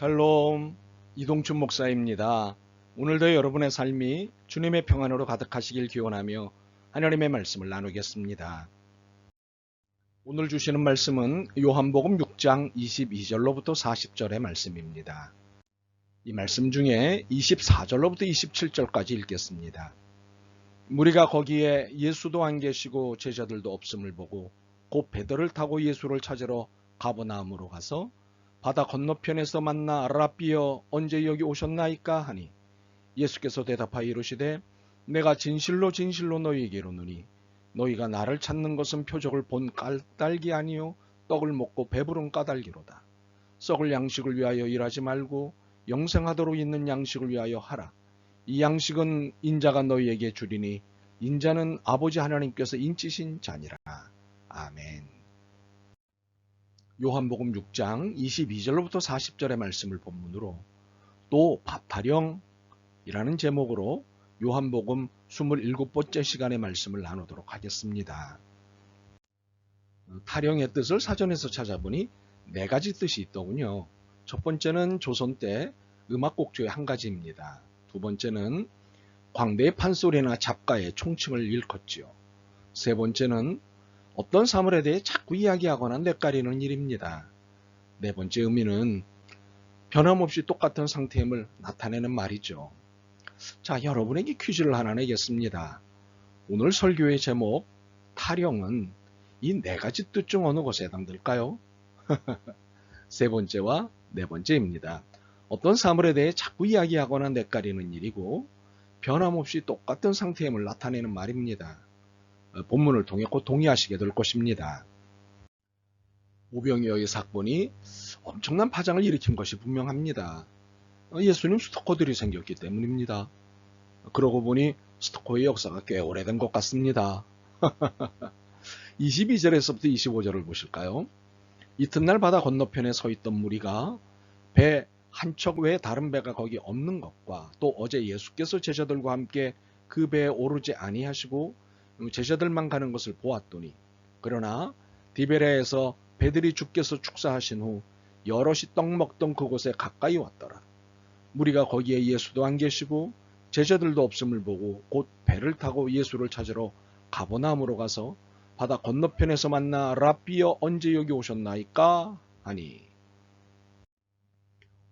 샬롬, 이동춘 목사입니다. 오늘도 여러분의 삶이 주님의 평안으로 가득하시길 기원하며 하나님의 말씀을 나누겠습니다. 오늘 주시는 말씀은 요한복음 6장 22절로부터 40절의 말씀입니다. 이 말씀 중에 24절로부터 27절까지 읽겠습니다. 무리가 거기에 예수도 안 계시고 제자들도 없음을 보고 곧 배들을 타고 예수를 찾으러 가버나움으로 가서 바다 건너편에서 만나 라삐여 언제 여기 오셨나이까 하니 예수께서 대답하여 이르시되 내가 진실로 진실로 너희에게 이르노니 너희가 나를 찾는 것은 표적을 본 까닭이 아니요 떡을 먹고 배부른 까닭이로다. 썩을 양식을 위하여 일하지 말고 영생하도록 있는 양식을 위하여 하라. 이 양식은 인자가 너희에게 주리니 인자는 아버지 하나님께서 인치신 자니라. 아멘. 요한복음 6장 22절로부터 40절의 말씀을 본문으로 또 밥타령이라는 제목으로 요한복음 27번째 시간의 말씀을 나누도록 하겠습니다. 타령의 뜻을 사전에서 찾아보니 네 가지 뜻이 있더군요. 첫 번째는 조선 때 음악곡조의 한 가지입니다. 두 번째는 광대의 판소리나 잡가의 총칭을 일컫지요. 세 번째는 어떤 사물에 대해 자꾸 이야기하거나 뇌까리는 일입니다. 네 번째 의미는 변함없이 똑같은 상태임을 나타내는 말이죠. 자, 여러분에게 퀴즈를 하나 내겠습니다. 오늘 설교의 제목 타령은 이 네 가지 뜻 중 어느 것에 해당될까요? 세 번째와 네 번째입니다. 어떤 사물에 대해 자꾸 이야기하거나 뇌까리는 일이고 변함없이 똑같은 상태임을 나타내는 말입니다. 본문을 통해 곧 동의하시게 될 것입니다. 오병이어의 사건이 엄청난 파장을 일으킨 것이 분명합니다. 예수님 스토커들이 생겼기 때문입니다. 그러고 보니 스토커의 역사가 꽤 오래된 것 같습니다. 22절에서부터 25절을 보실까요? 이튿날 바다 건너편에 서 있던 무리가 배 한 척 외에 다른 배가 거기 없는 것과 또 어제 예수께서 제자들과 함께 그 배에 오르지 아니하시고 제자들만 가는 것을 보았더니 그러나 디베레에서 배들이 주께서 축사하신 후 여럿이 떡 먹던 그곳에 가까이 왔더라. 무리가 거기에 예수도 안 계시고 제자들도 없음을 보고 곧 배를 타고 예수를 찾으러 가버나움으로 가서 바다 건너편에서 만나 라삐여 언제 여기 오셨나이까 하니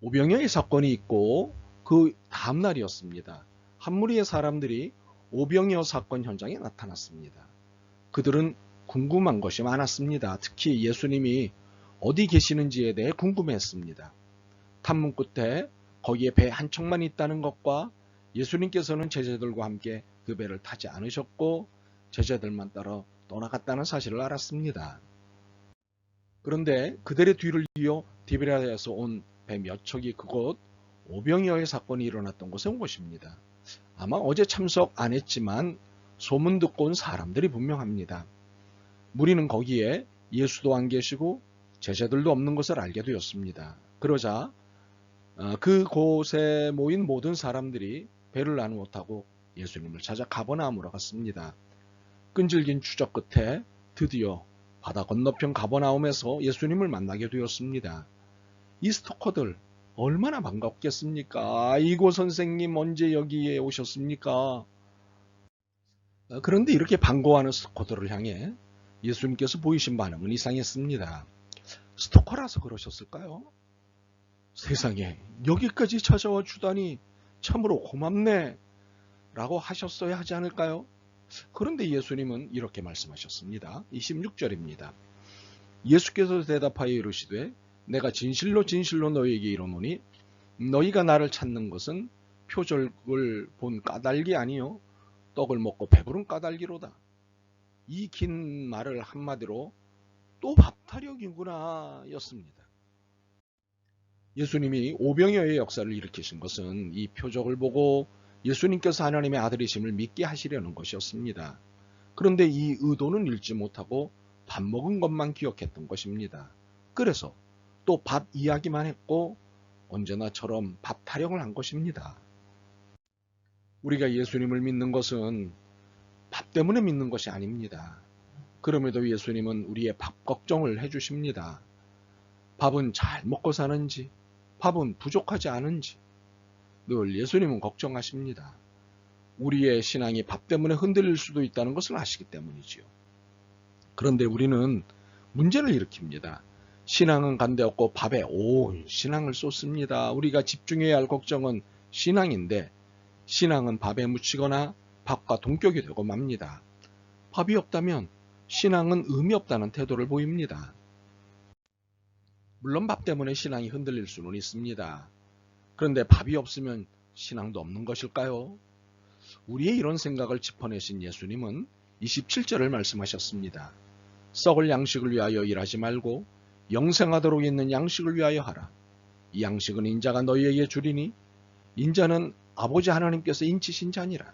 오병이어의 사건이 있고 그 다음 날이었습니다. 한 무리의 사람들이 오병이어 사건 현장에 나타났습니다. 그들은 궁금한 것이 많았습니다. 특히 예수님이 어디 계시는지에 대해 궁금해했습니다. 탐문 끝에 거기에 배 한 척만 있다는 것과 예수님께서는 제자들과 함께 그 배를 타지 않으셨고 제자들만 따라 떠나갔다는 사실을 알았습니다. 그런데 그들의 뒤를 이어 디베랴에서 온 배 몇 척이 그곳 오병이어의 사건이 일어났던 곳에 온 것입니다. 아마 어제 참석 안 했지만 소문 듣고 온 사람들이 분명합니다. 무리는 거기에 예수도 안 계시고 제자들도 없는 것을 알게 되었습니다. 그러자 그곳에 모인 모든 사람들이 배를 나누어 타고 예수님을 찾아 가버나움으로 갔습니다. 끈질긴 추적 끝에 드디어 바다 건너편 가버나움에서 예수님을 만나게 되었습니다. 이 스토커들 얼마나 반갑겠습니까? 아이고 선생님 언제 여기에 오셨습니까? 그런데 이렇게 반가워하는 스토커들을 향해 예수님께서 보이신 반응은 이상했습니다. 스토커라서 그러셨을까요? 세상에 여기까지 찾아와 주다니 참으로 고맙네 라고 하셨어야 하지 않을까요? 그런데 예수님은 이렇게 말씀하셨습니다. 26절입니다. 예수께서 대답하여 이르시되 내가 진실로 진실로 너희에게 이르노니 너희가 나를 찾는 것은 표적을 본 까닭이 아니요 떡을 먹고 배부른 까닭이로다. 이 긴 말을 한마디로 또 밥타령이구나 였습니다. 예수님이 오병이어의 역사를 일으키신 것은 이 표적을 보고 예수님께서 하나님의 아들이심을 믿게 하시려는 것이었습니다. 그런데 이 의도는 잃지 못하고 밥 먹은 것만 기억했던 것입니다. 그래서 또 밥 이야기만 했고 언제나처럼 밥 타령을 한 것입니다. 우리가 예수님을 믿는 것은 밥 때문에 믿는 것이 아닙니다. 그럼에도 예수님은 우리의 밥 걱정을 해주십니다. 밥은 잘 먹고 사는지, 밥은 부족하지 않은지 늘 예수님은 걱정하십니다. 우리의 신앙이 밥 때문에 흔들릴 수도 있다는 것을 아시기 때문이지요. 그런데 우리는 문제를 일으킵니다. 신앙은 간데 없고 밥에 온 신앙을 쏟습니다. 우리가 집중해야 할 걱정은 신앙인데 신앙은 밥에 묻히거나 밥과 동격이 되고 맙니다. 밥이 없다면 신앙은 의미 없다는 태도를 보입니다. 물론 밥 때문에 신앙이 흔들릴 수는 있습니다. 그런데 밥이 없으면 신앙도 없는 것일까요? 우리의 이런 생각을 짚어내신 예수님은 27절을 말씀하셨습니다. 썩을 양식을 위하여 일하지 말고 영생하도록 있는 양식을 위하여 하라. 이 양식은 인자가 너희에게 주리니 인자는 아버지 하나님께서 인치신 자니라.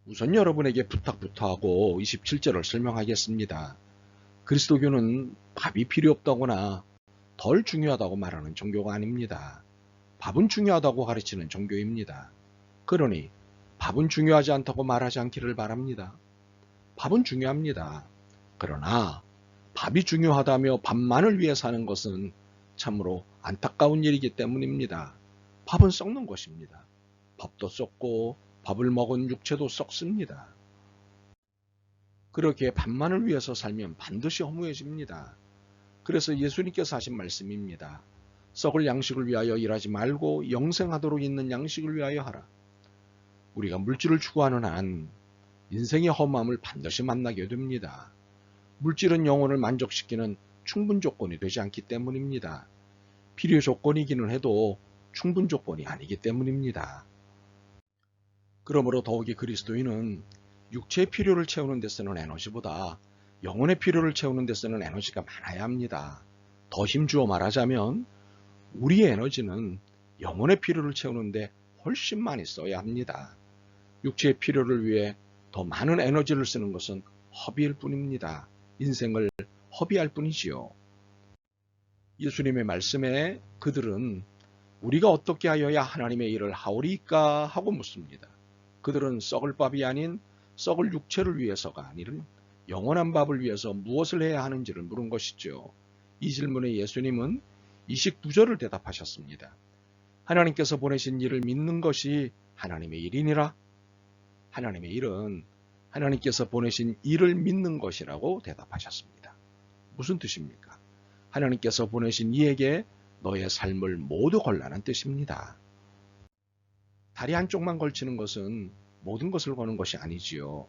우선 여러분에게 부탁부터 하고 27절을 설명하겠습니다. 그리스도교는 밥이 필요 없다거나 덜 중요하다고 말하는 종교가 아닙니다. 밥은 중요하다고 가르치는 종교입니다. 그러니 밥은 중요하지 않다고 말하지 않기를 바랍니다. 밥은 중요합니다. 그러나 밥이 중요하다며 밥만을 위해 사는 것은 참으로 안타까운 일이기 때문입니다. 밥은 썩는 것입니다. 밥도 썩고 밥을 먹은 육체도 썩습니다. 그렇게 밥만을 위해서 살면 반드시 허무해집니다. 그래서 예수님께서 하신 말씀입니다. 썩을 양식을 위하여 일하지 말고 영생하도록 있는 양식을 위하여 하라. 우리가 물질을 추구하는 한 인생의 허무함을 반드시 만나게 됩니다. 물질은 영혼을 만족시키는 충분 조건이 되지 않기 때문입니다. 필요 조건이기는 해도 충분 조건이 아니기 때문입니다. 그러므로 더욱이 그리스도인은 육체의 필요를 채우는 데 쓰는 에너지보다 영혼의 필요를 채우는 데 쓰는 에너지가 많아야 합니다. 더 힘주어 말하자면 우리의 에너지는 영혼의 필요를 채우는데 훨씬 많이 써야 합니다. 육체의 필요를 위해 더 많은 에너지를 쓰는 것은 허비일 뿐입니다. 인생을 허비할 뿐이지요. 예수님의 말씀에 그들은 우리가 어떻게 하여야 하나님의 일을 하오리까 하고 묻습니다. 그들은 썩을 밥이 아닌 썩을 육체를 위해서가 아니른 영원한 밥을 위해서 무엇을 해야 하는지를 물은 것이죠. 이 질문에 예수님은 29절을 대답하셨습니다. 하나님께서 보내신 일을 믿는 것이 하나님의 일이니라. 하나님의 일은 하나님께서 보내신 일을 믿는 것이라고 대답하셨습니다. 무슨 뜻입니까? 하나님께서 보내신 이에게 너의 삶을 모두 걸라는 뜻입니다. 다리 한쪽만 걸치는 것은 모든 것을 거는 것이 아니지요.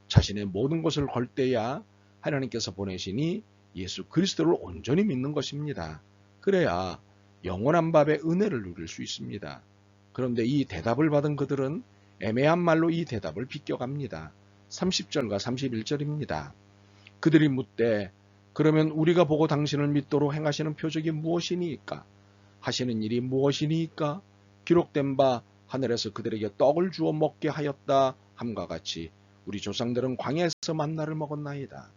자신의 모든 것을 걸 때야 하나님께서 보내시니 예수 그리스도를 온전히 믿는 것입니다. 그래야 영원한 밥의 은혜를 누릴 수 있습니다. 그런데 이 대답을 받은 그들은 애매한 말로 이 대답을 비껴갑니다. 30절과 31절입니다. 그들이 묻되 그러면 우리가 보고 당신을 믿도록 행하시는 표적이 무엇이니까? 하시는 일이 무엇이니까? 기록된 바 하늘에서 그들에게 떡을 주어 먹게 하였다 함과 같이 우리 조상들은 광야에서 만나를 먹었나이다.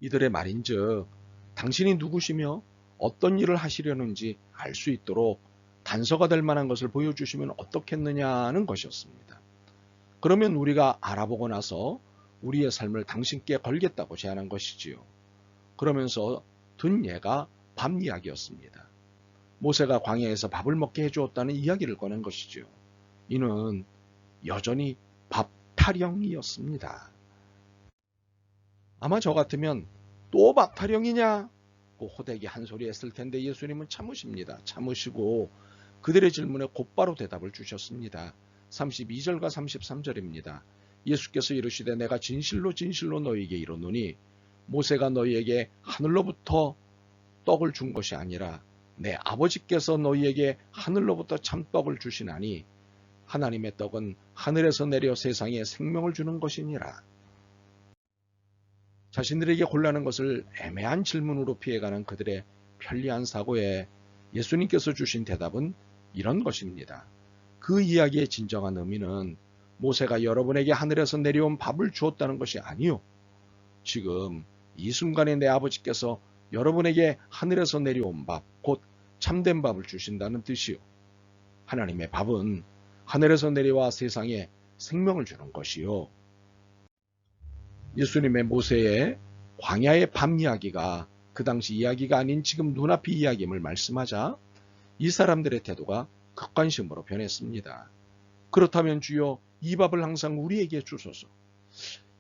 이들의 말인즉 당신이 누구시며 어떤 일을 하시려는지 알 수 있도록 단서가 될 만한 것을 보여주시면 어떻겠느냐는 것이었습니다. 그러면 우리가 알아보고 나서 우리의 삶을 당신께 걸겠다고 제안한 것이지요. 그러면서 든 예가 밥 이야기였습니다. 모세가 광야에서 밥을 먹게 해주었다는 이야기를 꺼낸 것이지요. 이는 여전히 밥 타령이었습니다. 아마 저 같으면 또 밥 타령이냐? 고 호되게 한 소리 했을 텐데 예수님은 참으십니다. 참으시고 그들의 질문에 곧바로 대답을 주셨습니다. 32절과 33절입니다. 예수께서 이르시되 내가 진실로 진실로 너희에게 이르노니 모세가 너희에게 하늘로부터 떡을 준 것이 아니라 내 아버지께서 너희에게 하늘로부터 참떡을 주시나니 하나님의 떡은 하늘에서 내려 세상에 생명을 주는 것이니라. 자신들에게 곤란한 것을 애매한 질문으로 피해가는 그들의 편리한 사고에 예수님께서 주신 대답은 이런 것입니다. 그 이야기의 진정한 의미는 모세가 여러분에게 하늘에서 내려온 밥을 주었다는 것이 아니요. 지금 이 순간에 내 아버지께서 여러분에게 하늘에서 내려온 밥, 곧 참된 밥을 주신다는 뜻이요. 하나님의 밥은 하늘에서 내려와 세상에 생명을 주는 것이요. 예수님의 모세의 광야의 밥 이야기가 그 당시 이야기가 아닌 지금 눈앞의 이야기임을 말씀하자 이 사람들의 태도가 극관심으로 변했습니다. 그렇다면 주여 이 밥을 항상 우리에게 주소서.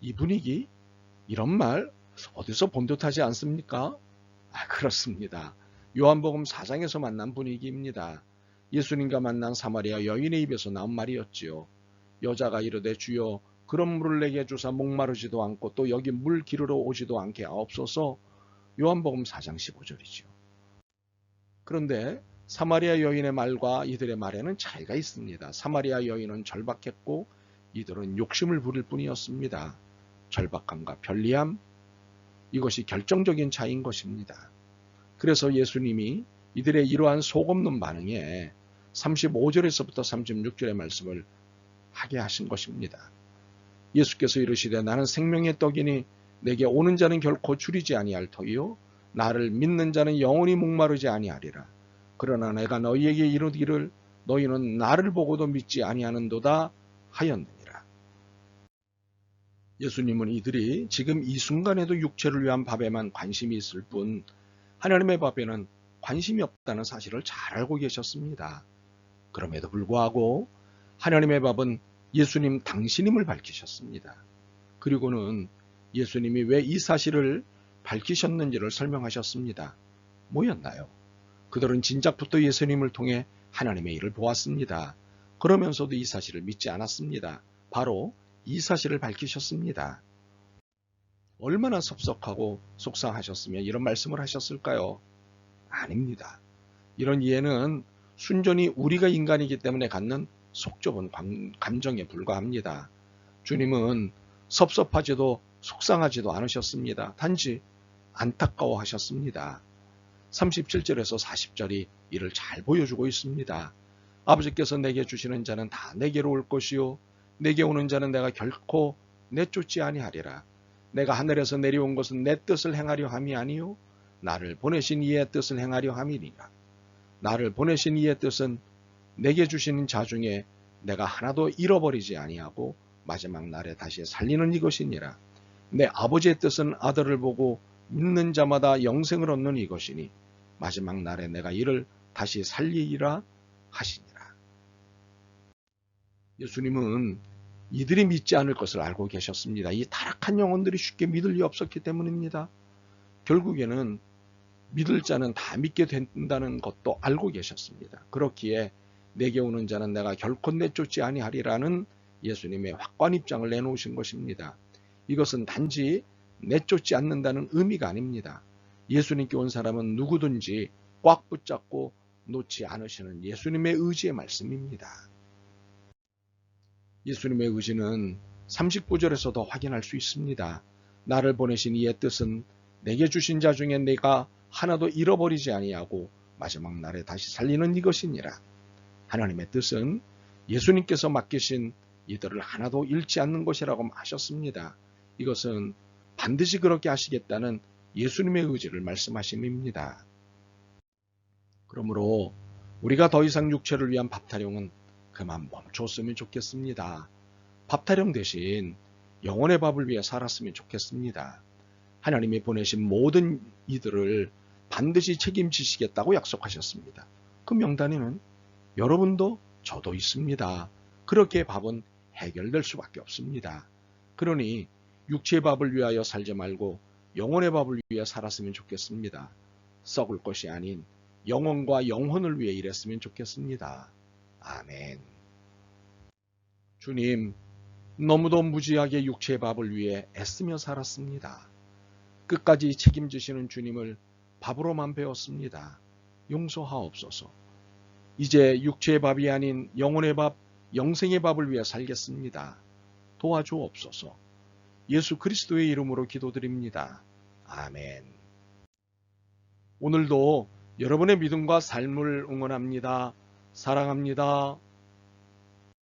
이 분위기, 이런 말 어디서 본 듯하지 않습니까? 그렇습니다. 요한복음 4장에서 만난 분위기입니다. 예수님과 만난 사마리아 여인의 입에서 나온 말이었지요. 여자가 이르되 주여 그런 물을 내게 주사 목마르지도 않고 또 여기 물 기르러 오지도 않게 하옵소서. 요한복음 4장 15절이지요. 그런데 사마리아 여인의 말과 이들의 말에는 차이가 있습니다. 사마리아 여인은 절박했고 이들은 욕심을 부릴 뿐이었습니다. 절박함과 편리함, 이것이 결정적인 차이인 것입니다. 그래서 예수님이 이들의 이러한 속없는 반응에 35절에서부터 36절의 말씀을 하게 하신 것입니다. 예수께서 이르시되 나는 생명의 떡이니 내게 오는 자는 결코 줄이지 아니할 터이요 나를 믿는 자는 영원히 목마르지 아니하리라. 그러나 내가 너희에게 이르기를 너희는 나를 보고도 믿지 아니하는도다 하였느니라. 예수님은 이들이 지금 이 순간에도 육체를 위한 밥에만 관심이 있을 뿐 하나님의 밥에는 관심이 없다는 사실을 잘 알고 계셨습니다. 그럼에도 불구하고 하나님의 밥은 예수님 당신임을 밝히셨습니다. 그리고는 예수님이 왜 이 사실을 밝히셨는지를 설명하셨습니다. 뭐였나요? 그들은 진작부터 예수님을 통해 하나님의 일을 보았습니다. 그러면서도 이 사실을 믿지 않았습니다. 바로 이 사실을 밝히셨습니다. 얼마나 섭섭하고 속상하셨으면 이런 말씀을 하셨을까요? 아닙니다. 이런 이해는 순전히 우리가 인간이기 때문에 갖는 속 좁은 감정에 불과합니다. 주님은 섭섭하지도 속상하지도 않으셨습니다. 단지 안타까워하셨습니다. 37절에서 40절이 이를 잘 보여주고 있습니다. 아버지께서 내게 주시는 자는 다 내게로 올 것이요 내게 오는 자는 내가 결코 내쫓지 아니하리라. 내가 하늘에서 내려온 것은 내 뜻을 행하려 함이 아니요 나를 보내신 이의 뜻을 행하려 함이니라. 나를 보내신 이의 뜻은 내게 주시는 자 중에 내가 하나도 잃어버리지 아니하고 마지막 날에 다시 살리는 이것이니라. 내 아버지의 뜻은 아들을 보고 믿는 자마다 영생을 얻는 이것이니 마지막 날에 내가 이를 다시 살리리라 하시니라. 예수님은 이들이 믿지 않을 것을 알고 계셨습니다. 이 타락한 영혼들이 쉽게 믿을 리 없었기 때문입니다. 결국에는 믿을 자는 다 믿게 된다는 것도 알고 계셨습니다. 그렇기에 내게 오는 자는 내가 결코 내쫓지 아니하리라는 예수님의 확고한 입장을 내놓으신 것입니다. 이것은 단지 내쫓지 않는다는 의미가 아닙니다. 예수님께 온 사람은 누구든지 꽉 붙잡고 놓지 않으시는 예수님의 의지의 말씀입니다. 예수님의 의지는 39절에서도 확인할 수 있습니다. 나를 보내신 이의 뜻은 내게 주신 자 중에 내가 하나도 잃어버리지 아니하고 마지막 날에 다시 살리는 이것이니라. 하나님의 뜻은 예수님께서 맡기신 이들을 하나도 잃지 않는 것이라고 하셨습니다. 이것은 반드시 그렇게 하시겠다는 예수님의 의지를 말씀하심입니다. 그러므로 우리가 더 이상 육체를 위한 밥 타령은 그만 멈췄으면 좋겠습니다. 밥 타령 대신 영혼의 밥을 위해 살았으면 좋겠습니다. 하나님이 보내신 모든 이들을 반드시 책임지시겠다고 약속하셨습니다. 그 명단에는 여러분도 저도 있습니다. 그렇게 밥은 해결될 수밖에 없습니다. 그러니 육체의 밥을 위하여 살지 말고 영혼의 밥을 위해 살았으면 좋겠습니다. 썩을 것이 아닌 영혼과 영혼을 위해 일했으면 좋겠습니다. 아멘. 주님, 너무도 무지하게 육체의 밥을 위해 애쓰며 살았습니다. 끝까지 책임지시는 주님을 밥으로만 배웠습니다. 용서하옵소서. 이제 육체의 밥이 아닌 영혼의 밥, 영생의 밥을 위해 살겠습니다. 도와주옵소서. 예수 그리스도의 이름으로 기도드립니다. 아멘. 오늘도 여러분의 믿음과 삶을 응원합니다. 사랑합니다.